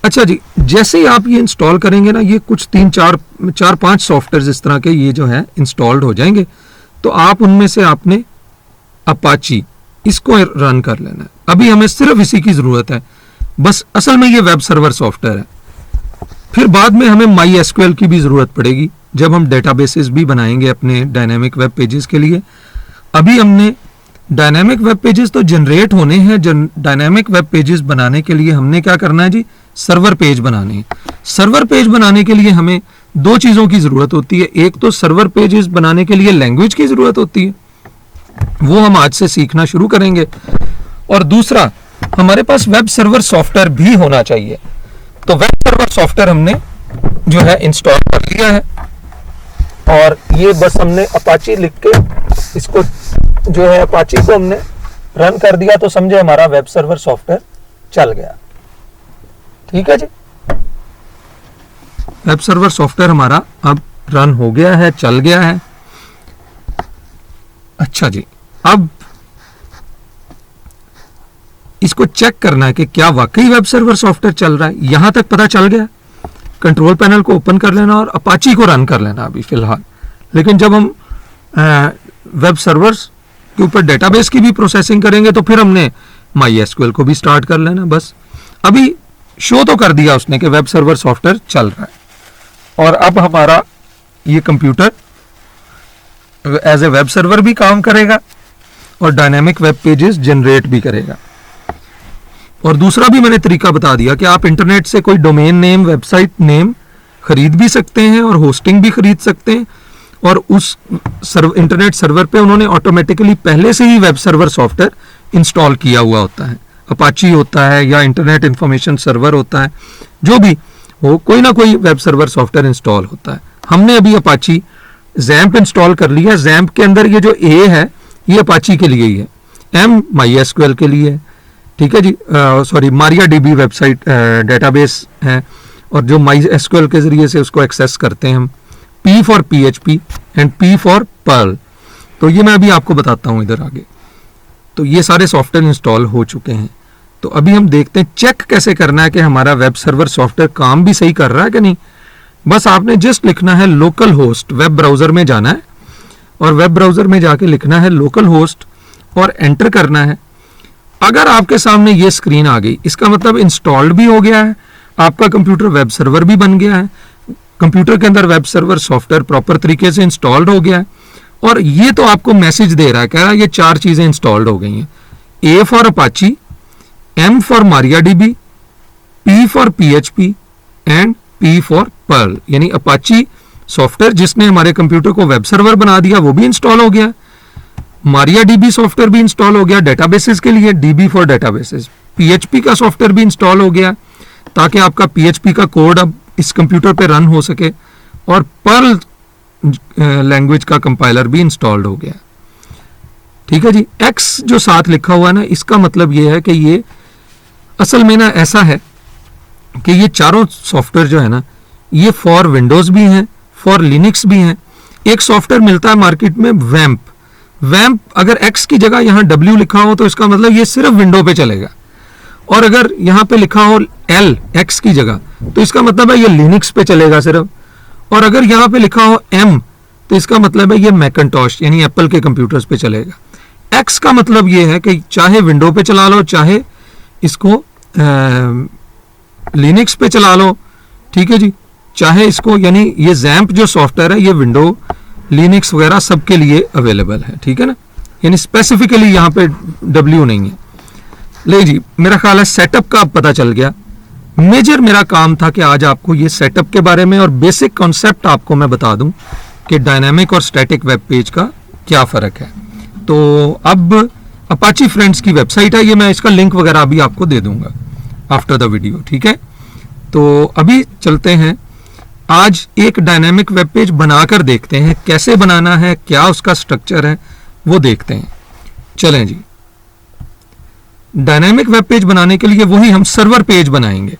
अच्छा जी, जैसे ही आप ये इंस्टॉल करेंगे ना, ये कुछ 4-5 सॉफ्टवेयर इस तरह के ये जो है इंस्टॉल्ड हो जाएंगे, तो आप उनमें से आपने अपाची इसको रन कर लेना है। अभी हमें सिर्फ इसी की ज़रूरत है, बस असल में ये वेब सर्वर सॉफ्टवेयर है। फिर बाद में हमें MySQL की भी ज़रूरत पड़ेगी जब हम डेटाबेसेस भी बनाएंगे अपने डायनेमिक वेब पेजेस के लिए। अभी हमने डायनेमिक वेब पेजेस तो जनरेट होने हैं, डायनेमिक वेब पेजेस बनाने के लिए हमने क्या करना है जी, सर्वर पेज बनाने हैं। सर्वर पेज बनाने के लिए हमें 2 चीज़ों की ज़रूरत होती है। एक तो सर्वर पेजेस बनाने के लिए लैंग्वेज की ज़रूरत होती है, वो हम आज से सीखना शुरू करेंगे। और दूसरा, हमारे पास वेब सर्वर सॉफ्टवेयर भी होना चाहिए। तो वेब सर्वर सॉफ्टवेयर हमने जो है इंस्टॉल कर लिया है, और ये बस हमने अपाची लिख के इसको जो है अपाची को हमने रन कर दिया, तो समझे हमारा वेब सर्वर सॉफ्टवेयर चल गया। ठीक है जी, वेब सर्वर सॉफ्टवेयर हमारा अब रन हो गया है, चल गया है। अच्छा जी, अब इसको चेक करना है कि क्या वाकई वेब सर्वर सॉफ्टवेयर चल रहा है। यहां तक पता चल गया, कंट्रोल पैनल को ओपन कर लेना और अपाची को रन कर लेना अभी फिलहाल। लेकिन जब हम वेब सर्वर्स के ऊपर डेटाबेस की भी प्रोसेसिंग करेंगे तो फिर हमने MySQL को भी स्टार्ट कर लेना। बस अभी शो तो कर दिया उसने कि वेब सर्वर सॉफ्टवेयर चल रहा है, और अब हमारा ये computer as a web server भी काम करेगा और डायनेमिक वेब पेजेस जनरेट भी करेगा। और दूसरा भी मैंने तरीका बता दिया कि आप इंटरनेट से कोई डोमेन नेम, वेबसाइट नेम खरीद भी सकते हैं और होस्टिंग भी खरीद सकते हैं। और उस इंटरनेट सर्वर पे उन्होंने ऑटोमेटिकली पहले से ही वेब सर्वर सॉफ्टवेयर इंस्टॉल किया हुआ होता है। अपाची होता है या इंटरनेट इंफॉर्मेशन सर्वर होता है, जो भी हो, कोई ना कोई वेब सर्वर सॉफ्टवेयर इंस्टॉल होता है। हमने अभी अपाची जैम्प इंस्टॉल कर लिया। जैम्प के अंदर ये जो ए है ये अपाची के लिए ही है, एम MySQL के लिए है, ठीक है जी। सॉरी, MariaDB वेबसाइट डेटाबेस है, और जो MySQL के जरिए से उसको एक्सेस करते हैं हम। P for PHP and P for Perl। तो ये मैं अभी आपको बताता हूँ इधर आगे। तो ये सारे सॉफ्टवेयर इंस्टॉल हो चुके हैं। तो अभी हम देखते हैं चेक कैसे करना है कि हमारा वेब सर्वर सॉफ्टवेयर काम भी सही कर रहा है कि नहीं। बस आपने जस्ट लिखना है लोकल होस्ट, वेब ब्राउजर में जाना है और वेब ब्राउजर में जाके लिखना है लोकल होस्ट और एंटर करना है। अगर आपके सामने ये स्क्रीन आ गई, इसका मतलब इंस्टॉल्ड भी हो गया है, आपका कंप्यूटर वेब सर्वर भी बन गया है, कंप्यूटर के अंदर वेब सर्वर सॉफ्टवेयर प्रॉपर तरीके से इंस्टॉल्ड हो गया है। और ये तो आपको मैसेज दे रहा है, कह रहा है ये 4 चीजें इंस्टॉल्ड हो गई हैं। A for Apache, M for MariaDB, P for PHP and P for Perl। यानी अपाची सॉफ्टवेयर जिसने हमारे कंप्यूटर को वेब सर्वर बना दिया वो भी इंस्टॉल हो गया। MariaDB सॉफ्टवेयर भी इंस्टॉल हो गया डेटाबेसेस के लिए, DB फॉर डेटाबेसेस। PHP का सॉफ्टवेयर भी इंस्टॉल हो गया ताकि आपका PHP का कोड अब इस कंप्यूटर पे रन हो सके। और Perl लैंग्वेज का कंपाइलर भी इंस्टॉल्ड हो गया, ठीक है जी। X जो साथ लिखा हुआ है ना, इसका मतलब ये है कि ये असल में ना ऐसा है कि ये चारों सॉफ्टवेयर जो है ना, ये फॉर विंडोज भी हैं, फॉर लिनक्स भी हैं। एक सॉफ्टवेयर मिलता है मार्केट में वैम्प। वैम्प अगर X की जगह यहाँ W लिखा हो तो इसका मतलब ये सिर्फ विंडो पे चलेगा, और अगर यहाँ पे लिखा हो L X की जगह तो इसका मतलब है ये लिनक्स पे चलेगा सिर्फ, और अगर यहाँ पे लिखा हो M तो इसका मतलब है ये मैकिन्टॉश यानी एप्पल के कंप्यूटर्स पे चलेगा। X का मतलब ये है कि चाहे विंडो पे चला लो, चाहे इसको लिनक्स पे चला लो, ठीक है जी, चाहे इसको, यानी ये जैम्प जो सॉफ्टवेयर है ये विंडो, लिनक्स वगैरह सबके लिए अवेलेबल है, ठीक है ना। यानी स्पेसिफिकली यहाँ पे W नहीं है। ले जी, मेरा ख्याल है सेटअप का अब पता चल गया। मेजर मेरा काम था कि आज आपको ये सेटअप के बारे में और बेसिक कॉन्सेप्ट आपको मैं बता दूं कि डायनामिक और स्टैटिक वेब पेज का क्या फ़र्क है। तो अब अपाची फ्रेंड्स की वेबसाइट है ये, मैं इसका लिंक वगैरह अभी आपको दे दूंगा आफ्टर द वीडियो, ठीक है। तो अभी चलते हैं, आज एक डायनामिक वेब पेज बनाकर देखते हैं, कैसे बनाना है, क्या उसका स्ट्रक्चर है वो देखते हैं। चलें जी, डायनामिक वेब पेज बनाने के लिए वही हम सर्वर पेज बनाएंगे।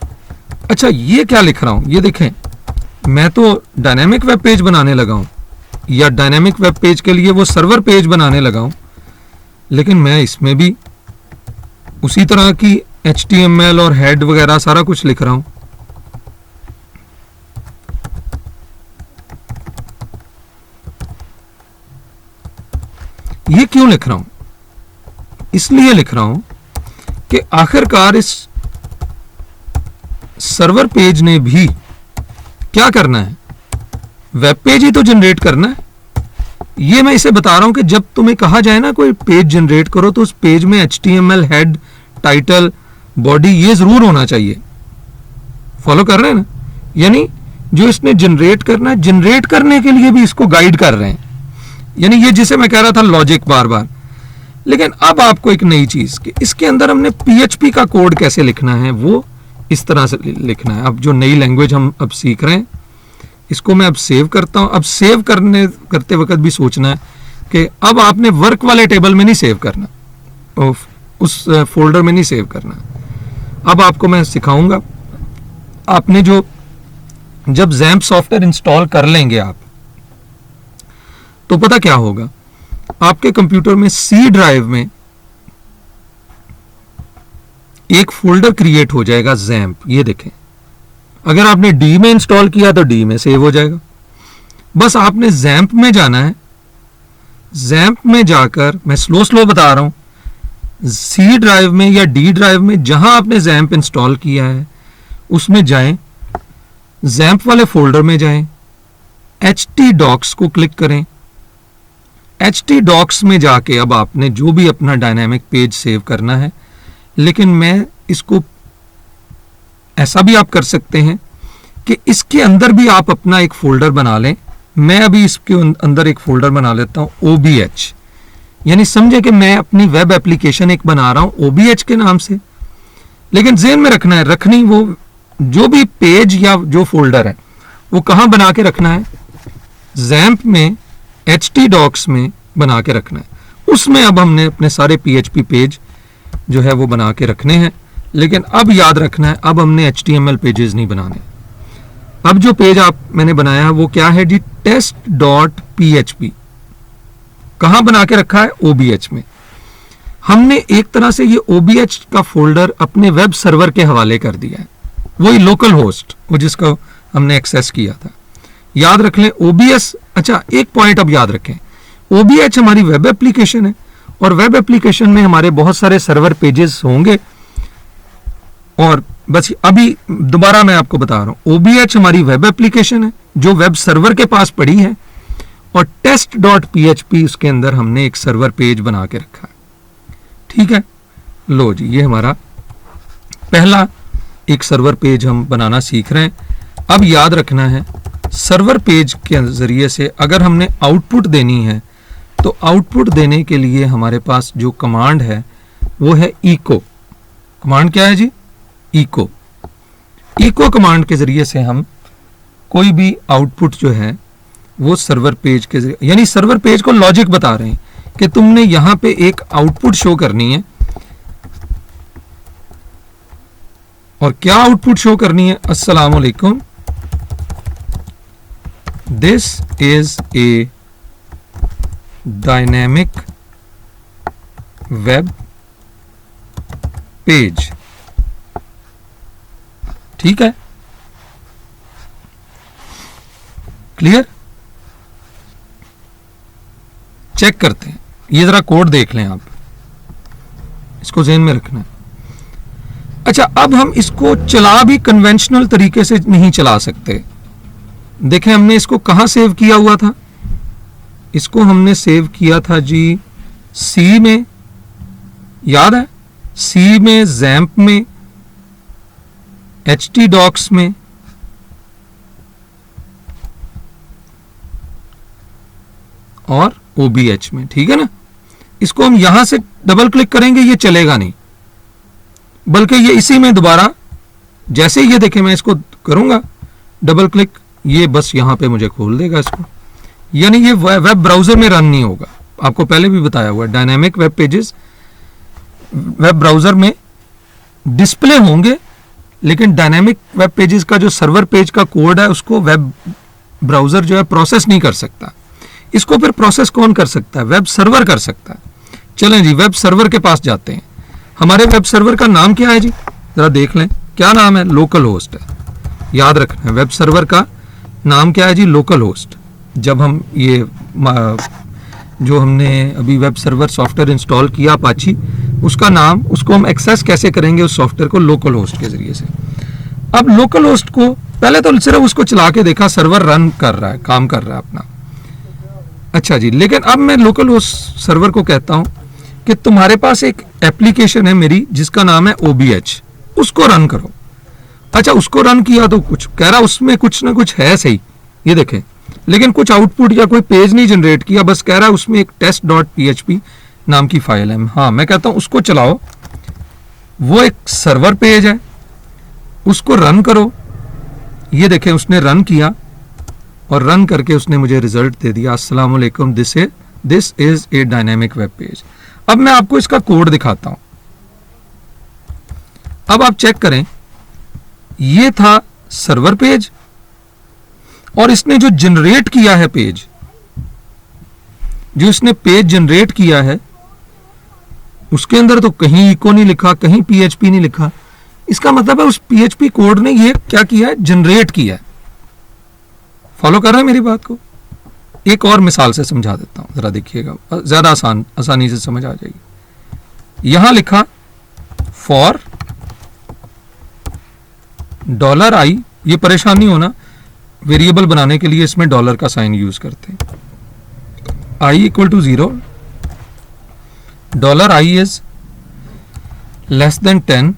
अच्छा, ये क्या लिख रहा हूं, ये देखें, मैं तो डायनामिक वेब पेज बनाने लगा हूं, या डायनामिक वेब पेज के लिए वो सर्वर पेज बनाने लगा हूं, लेकिन मैं इसमें भी उसी तरह की HTML और हेड वगैरह सारा कुछ लिख रहा हूं। ये क्यों लिख रहा हूं? इसलिए लिख रहा हूं कि आखिरकार इस सर्वर पेज ने भी क्या करना है, वेब पेज ही तो जनरेट करना है। ये मैं इसे बता रहा हूं कि जब तुम्हें कहा जाए ना कोई पेज जनरेट करो तो उस पेज में HTML, हेड, टाइटल, बॉडी ये जरूर होना चाहिए। फॉलो कर रहे हैं ना? यानी जो इसने जनरेट करना है, जनरेट करने के लिए भी इसको गाइड कर रहे हैं। यानी ये जिसे मैं कह रहा था लॉजिक बार बार, लेकिन अब आपको एक नई चीज कि इसके अंदर हमने PHP का कोड कैसे लिखना है वो इस तरह से लिखना है। अब जो नई लैंग्वेज हम अब सीख रहे हैं, इसको मैं अब सेव करता हूं। अब सेव करते वक्त भी सोचना है कि अब आपने वर्क वाले टेबल में नहीं सेव करना, उस फोल्डर में नहीं सेव करना। अब आपको मैं सिखाऊंगा। आपने जब जैम्प सॉफ्टवेयर इंस्टॉल कर लेंगे आप, तो पता क्या होगा, आपके कंप्यूटर में C ड्राइव में एक फोल्डर क्रिएट हो जाएगा जैम्प। ये देखें, अगर आपने D में इंस्टॉल किया तो D में सेव हो जाएगा। बस आपने जैम्प में जाना है। जैम्प में जाकर, मैं स्लो बता रहा हूं, C ड्राइव में या D ड्राइव में जहां आपने जैम्प इंस्टॉल किया है उसमें जाएं, जैम्प वाले फोल्डर में जाएं, htdocs को क्लिक करें। htdocs में जाके अब आपने जो भी अपना डायनामिक पेज सेव करना है, लेकिन मैं इसको ऐसा भी आप कर सकते हैं कि इसके अंदर भी आप अपना एक फोल्डर बना लें। मैं अभी इसके अंदर एक फोल्डर बना लेता हूं OBH, यानी समझे कि मैं अपनी वेब एप्लीकेशन एक बना रहा हूं OBH के नाम से। लेकिन ज़हन में रखना है, रखनी वो जो भी पेज या जो फोल्डर है वो कहां बना के रखना है, XAMPP में htdocs में बना के रखना है। उसमें अब हमने अपने सारे PHP पेज जो है वो बना के रखने हैं। लेकिन अब याद रखना है, अब हमने HTML पेजेस नहीं बनाने। अब जो पेज मैंने बनाया है वो क्या है जी, test.php। कहां बना के रखा है, OBH में। हमने एक तरह से ये OBH का फोल्डर अपने वेब सर्वर के हवाले कर दिया है, वही लोकल होस्ट, वो जिसका हमने एक्सेस किया था। याद रख लें OBS। अच्छा, एक पॉइंट अब याद रखें, OBH हमारी वेब एप्लीकेशन है और वेब एप्लीकेशन में हमारे बहुत सारे सर्वर पेजेस होंगे। और बस अभी दोबारा मैं आपको बता रहा हूं, OBH हमारी वेब एप्लीकेशन है जो वेब सर्वर के पास पड़ी है, और test.php उसके अंदर हमने एक सर्वर पेज बना के रखा है। ठीक है, लो जी, ये हमारा पहला एक सर्वर पेज हम बनाना सीख रहे हैं। अब याद रखना है, सर्वर पेज के जरिए से अगर हमने आउटपुट देनी है तो आउटपुट देने के लिए हमारे पास जो कमांड है वो है echo। कमांड क्या है जी, echo। echo कमांड के जरिए से हम कोई भी आउटपुट जो है वो सर्वर पेज के जरिए, यानी सर्वर पेज को लॉजिक बता रहे हैं कि तुमने यहां पे एक आउटपुट शो करनी है। और क्या आउटपुट शो करनी है, अस्सलाम वालेकुम, this is a dynamic web page. ठीक है, क्लियर। चेक करते हैं, ये जरा कोड देख लें आप, इसको ज़हन में रखना है। अच्छा, अब हम इसको चला भी कन्वेंशनल तरीके से नहीं चला सकते। देखें, हमने इसको कहां सेव किया हुआ था, इसको हमने सेव किया था जी C में, याद है, C में, XAMPP में, htdocs में, और OBH में। ठीक है ना, इसको हम यहां से डबल क्लिक करेंगे, ये चलेगा नहीं, बल्कि ये इसी में दोबारा, जैसे ये देखें मैं इसको करूंगा डबल क्लिक, ये बस यहां पे मुझे खोल देगा इसको, यानी ये वेब ब्राउजर में रन नहीं होगा। आपको पहले भी बताया हुआ है, dynamic web pages web browser में डिस्प्ले होंगे, लेकिन डायनामिक वेब पेजेस का जो सर्वर पेज का कोड है उसको वेब ब्राउजर जो है प्रोसेस नहीं कर सकता। इसको फिर प्रोसेस कौन कर सकता है, वेब सर्वर कर सकता है। चलें जी, वेब सर्वर के पास जाते हैं। हमारे वेब सर्वर का नाम क्या है जी, जरा देख लें, क्या नाम है, लोकल होस्ट है। याद रखना है, वेब सर्वर का नाम क्या है जी, लोकल होस्ट। जब हम ये जो हमने अभी वेब सर्वर सॉफ्टवेयर इंस्टॉल किया अपाची, उसका नाम, उसको हम एक्सेस कैसे करेंगे उस सॉफ्टवेयर को, लोकल होस्ट के जरिए से। अब लोकल होस्ट को पहले तो सिर्फ उसको चला के देखा, सर्वर रन कर रहा है, काम कर रहा है अपना। अच्छा जी, लेकिन अब मैं लोकल होस्ट सर्वर को कहता हूं कि तुम्हारे पास एक एप्लीकेशन है मेरी जिसका नाम है OBH, उसको रन करो। अच्छा, उसको रन किया तो कुछ कह रहा, उसमें कुछ ना कुछ है सही, ये देखें, लेकिन कुछ आउटपुट या कोई पेज नहीं जनरेट किया, बस कह रहा है उसमें एक test.php नाम की फाइल है। हाँ, मैं कहता हूं उसको चलाओ, वो एक सर्वर पेज है, उसको रन करो। ये देखें, उसने रन किया और रन करके उसने मुझे रिजल्ट दे दिया, अस्सलाम वालेकुम, this is a dynamic web page. अब मैं आपको इसका कोड दिखाता हूं। अब आप चेक करें, ये था सर्वर पेज, और इसने जो जनरेट किया है पेज, जो इसने पेज जनरेट किया है, उसके अंदर तो कहीं इको नहीं लिखा, कहीं PHP नहीं लिखा। इसका मतलब है उस PHP कोड ने ये क्या किया है, जनरेट किया है। फॉलो कर रहे हैं मेरी बात को? एक और मिसाल से समझा देता हूं, जरा देखिएगा, ज्यादा आसानी से समझ आ जाएगी। यहां लिखा फॉर $i, ये परेशान नहीं होना, वेरिएबल बनाने के लिए इसमें डॉलर का साइन यूज करते हैं। i = 0, $i is less than 10,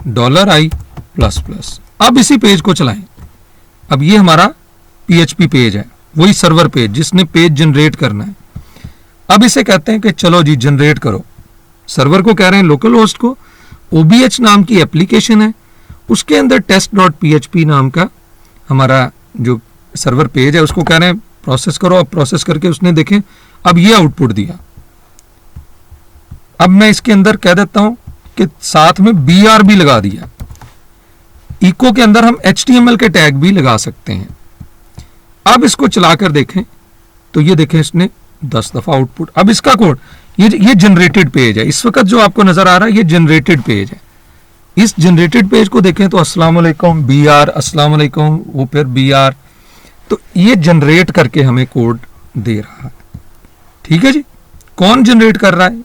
$i++। अब इसी पेज को चलाएं। अब ये हमारा PHP पेज है, वही सर्वर पेज जिसने पेज जनरेट करना है। अब इसे कहते हैं कि चलो जी जनरेट करो। सर्वर को कह रहे हैं लोकल होस्ट को, OBH नाम की एप्लीकेशन है, उसके अंदर test.php नाम का हमारा जो सर्वर पेज है उसको कह रहे हैं प्रोसेस करो। अब प्रोसेस करके उसने देखें अब ये आउटपुट दिया। अब मैं इसके अंदर कह देता हूं कि साथ में BR भी लगा दिया। इको के अंदर हम HTML के टैग भी लगा सकते हैं। अब इसको चलाकर देखें तो ये देखें इसने 10 दफा आउटपुट। अब इसका कोड ये जनरेटेड पेज है, इस वक्त जो आपको नजर आ रहा है ये जनरेटेड पेज है। इस जनरेटेड पेज को देखें तो अस्सलाम वालेकुम BR, अस्सलाम वालेकुम, वो फिर BR, तो ये जनरेट करके हमें कोड दे रहा है। ठीक है जी, कौन जनरेट कर रहा है?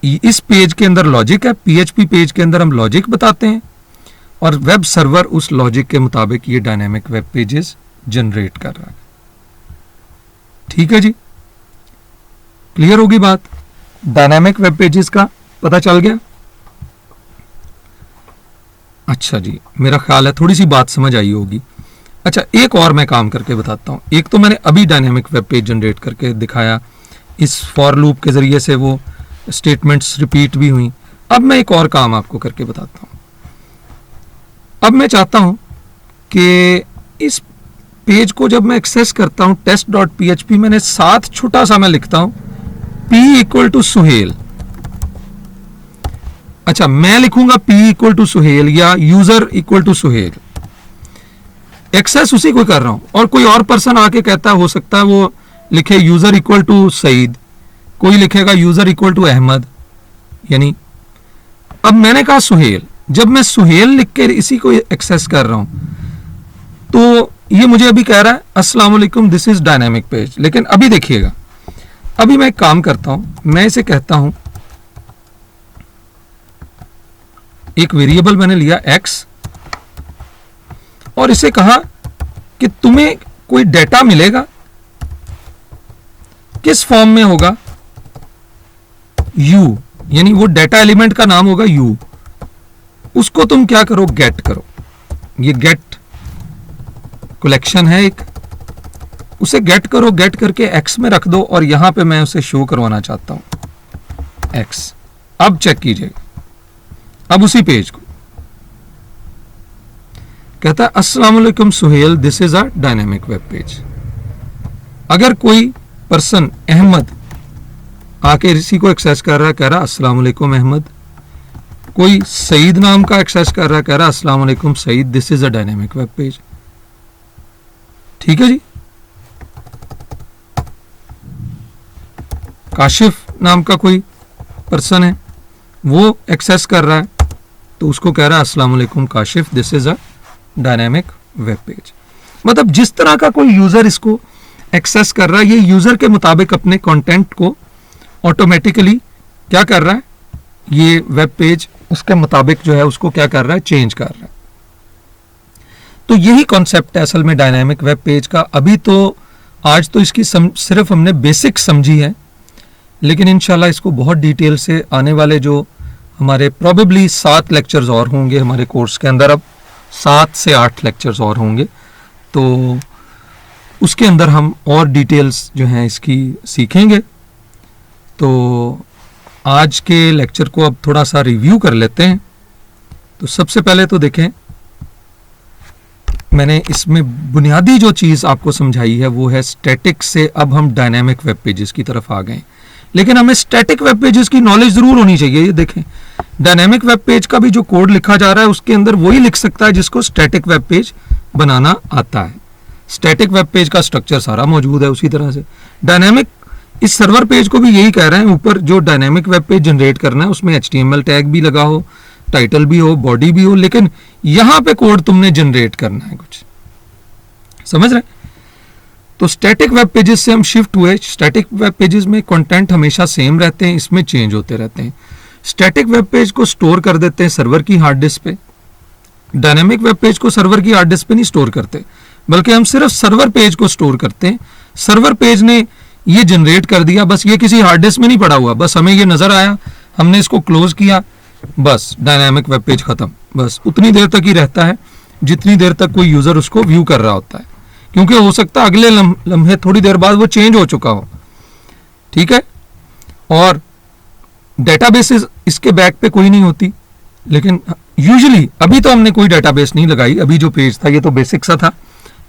इस पेज के अंदर लॉजिक है, PHP पेज के अंदर हम लॉजिक बताते हैं और वेब सर्वर उस लॉजिक के मुताबिक ये डायनेमिक वेब पेजेस जनरेट कर रहा है। ठीक है जी, क्लियर होगी बात? डायनेमिक वेब पेजेस का पता चल गया? अच्छा जी, मेरा ख्याल है थोड़ी सी बात समझ आई होगी। अच्छा, एक और मैं काम करके बताता हूं। एक तो मैंने अभी डायनेमिक वेब पेज जनरेट करके दिखाया, इस फॉर लूप के जरिए से वो स्टेटमेंट्स रिपीट भी हुई। अब मैं एक और काम आपको करके बताता हूं। अब मैं चाहता हूं कि इस पेज को जब मैं एक्सेस करता हूं test.php, मैंने साथ छोटा सा मैं लिखता हूं P = सुहेल। अच्छा, मैं लिखूंगा P = सुहेल या यूजर = सुहेल। एक्सेस उसी को कर रहा हूं और कोई और पर्सन आके कहता हो सकता है वो लिखे यूजर = सईद, कोई लिखेगा यूजर = अहमद। यानी अब मैंने कहा सुहेल, जब मैं सुहेल लिख के इसी को एक्सेस कर रहा हूं तो ये मुझे अभी कह रहा है अस्सलाम वालेकुम, दिस इज डायनेमिक पेज। लेकिन अभी देखिएगा, अभी मैं एक काम करता हूं, मैं इसे कहता हूं, एक वेरिएबल मैंने लिया x और इसे कहा कि तुम्हें कोई डेटा मिलेगा, किस फॉर्म में होगा? u, यानी वो डेटा एलिमेंट का नाम होगा u। उसको तुम क्या करो? गेट करो। ये गेट कलेक्शन है एक, उसे गेट करो, गेट करके x में रख दो और यहां पे मैं उसे शो करवाना चाहता हूं x। अब चेक कीजिएगा, अब उसी पेज को कहता है अस्सलाम वालेकुम Suhail, this is a dynamic web page. अगर कोई पर्सन अहमद आके इसी को एक्सेस कर रहा है, कह रहा अस्सलाम वालेकुम अहमद। कोई सईद नाम का एक्सेस कर रहा है, कह रहा अस्सलाम वालेकुम Saeed, this is a dynamic web page. ठीक है जी। काशिफ नाम का कोई पर्सन है, वो एक्सेस कर रहा है तो उसको कह रहा है अस्सलाम वालेकुम Kashif, this is a dynamic web page. मतलब जिस तरह का कोई यूजर इसको एक्सेस कर रहा है, ये यूजर के मुताबिक अपने कंटेंट को ऑटोमेटिकली क्या कर रहा है, ये वेब पेज उसके मुताबिक जो है उसको क्या कर रहा है, चेंज कर रहा है। तो यही कॉन्सेप्ट है असल में डायनेमिक वेब पेज का। अभी तो आज तो इसकी सिर्फ हमने बेसिक समझी है, लेकिन इंशाल्लाह इसको बहुत डिटेल से आने वाले जो हमारे प्रोबेबली 7 लेक्चर्स और होंगे हमारे कोर्स के अंदर, अब 7 से 8 लेक्चर्स और होंगे, तो उसके अंदर हम और डिटेल्स जो हैं इसकी सीखेंगे। तो आज के लेक्चर को अब थोड़ा सा रिव्यू कर लेते हैं। तो सबसे पहले तो देखें, मैंने इसमें बुनियादी जो चीज़ आपको समझाई है वो है स्टैटिक से अब हम डायनेमिक वेब पेजेस की तरफ आ गए। लेकिन हमें स्टैटिक वेब पेजेस की नॉलेज जरूर होनी चाहिए। ये देखें, डायनेमिक वेब पेज का भी जो कोड लिखा जा रहा है उसके अंदर वही लिख सकता है जिसको स्टैटिक वेब पेज बनाना आता है। स्टैटिक वेब पेज का स्ट्रक्चर सारा मौजूद है उसी तरह से। डायनेमिक इस सर्वर पेज को भी यही कह रहे हैं, ऊपर जो डायनेमिक वेब पेज जनरेट करना है उसमें HTML टैग भी लगा हो, टाइटल भी हो, बॉडी भी हो, लेकिन यहां पे कोड तुमने जनरेट करना है कुछ। समझ रहे? तो स्टैटिक वेब पेजेस से हम शिफ्ट हुए। स्टैटिक वेब पेजेस में कंटेंट हमेशा सेम रहते हैं, इसमें चेंज होते रहते हैं। स्टैटिक वेब पेज को स्टोर कर देते हैं सर्वर की हार्ड डिस्क पे। डायनेमिक वेब पेज को सर्वर की हार्ड डिस्क पे नहीं स्टोर करते, बल्कि हम सिर्फ सर्वर पेज को स्टोर करते हैं। सर्वर पेज ने ये जनरेट कर दिया, बस ये किसी हार्ड डिस्क में नहीं पड़ा हुआ, बस हमें ये नजर आया, हमने इसको क्लोज किया, बस डायनेमिक वेब पेज खत्म। बस उतनी देर तक ही रहता है। जितनी देर तक कोई यूजर उसको व्यू कर रहा होता है, क्योंकि हो सकता है अगले लम्हे थोड़ी देर बाद वो चेंज हो चुका हो, ठीक है। और डेटाबेस इसके बैक पे कोई नहीं होती, लेकिन यूजुअली अभी तो हमने कोई डेटाबेस नहीं लगाई, अभी जो पेज था ये तो बेसिक सा था,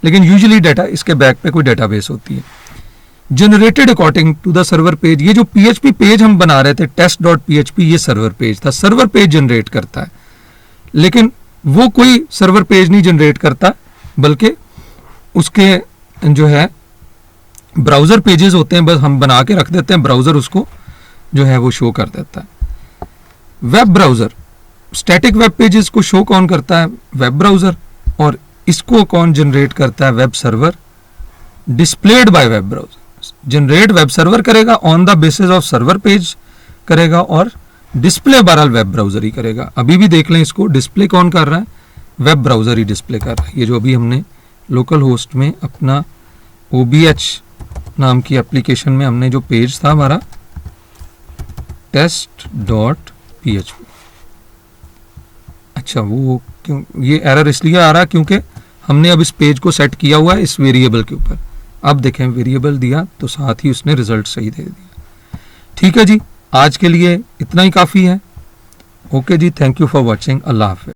लेकिन यूजुअली डाटा इसके बैक पे कोई डेटाबेस होती है। Generated according to the server page, ये जो PHP पेज हम बना रहे थे test.php, ये सर्वर पेज था, सर्वर पेज जनरेट करता है, लेकिन वो कोई सर्वर पेज नहीं जनरेट करता, बल्कि उसके जो है ब्राउजर पेजेस होते हैं, बस हम बना के रख देते हैं, ब्राउजर उसको जो है वो शो कर देता है। Web browser, static web pages को शो कौन करता है? Web browser. और इसको कौन जनरेट करता है? Web server. Displayed by web browser, generate web server करेगा, on the basis of server page करेगा, और डिस्प्ले बहरहाल वेब ब्राउजर ही करेगा। अभी भी देख लें इसको, डिस्प्ले कौन कर रहा है? वेब ब्राउजर ही डिस्प्ले कर रहा है। ये जो अभी हमने लोकल होस्ट में अपना OBH नाम की एप्लीकेशन में हमने जो पेज था हमारा test.php, अच्छा वो क्यों ये एरर इसलिए आ रहा है क्योंकि हमने अब इस पेज को सेट किया हुआ है इस वेरिएबल के ऊपर। अब देखें वेरिएबल दिया तो साथ ही उसने रिजल्ट सही दे दिया। ठीक है जी, आज के लिए इतना ही काफ़ी है। ओके जी, थैंक यू फॉर वॉचिंग। अल्लाह हाफ़िज़।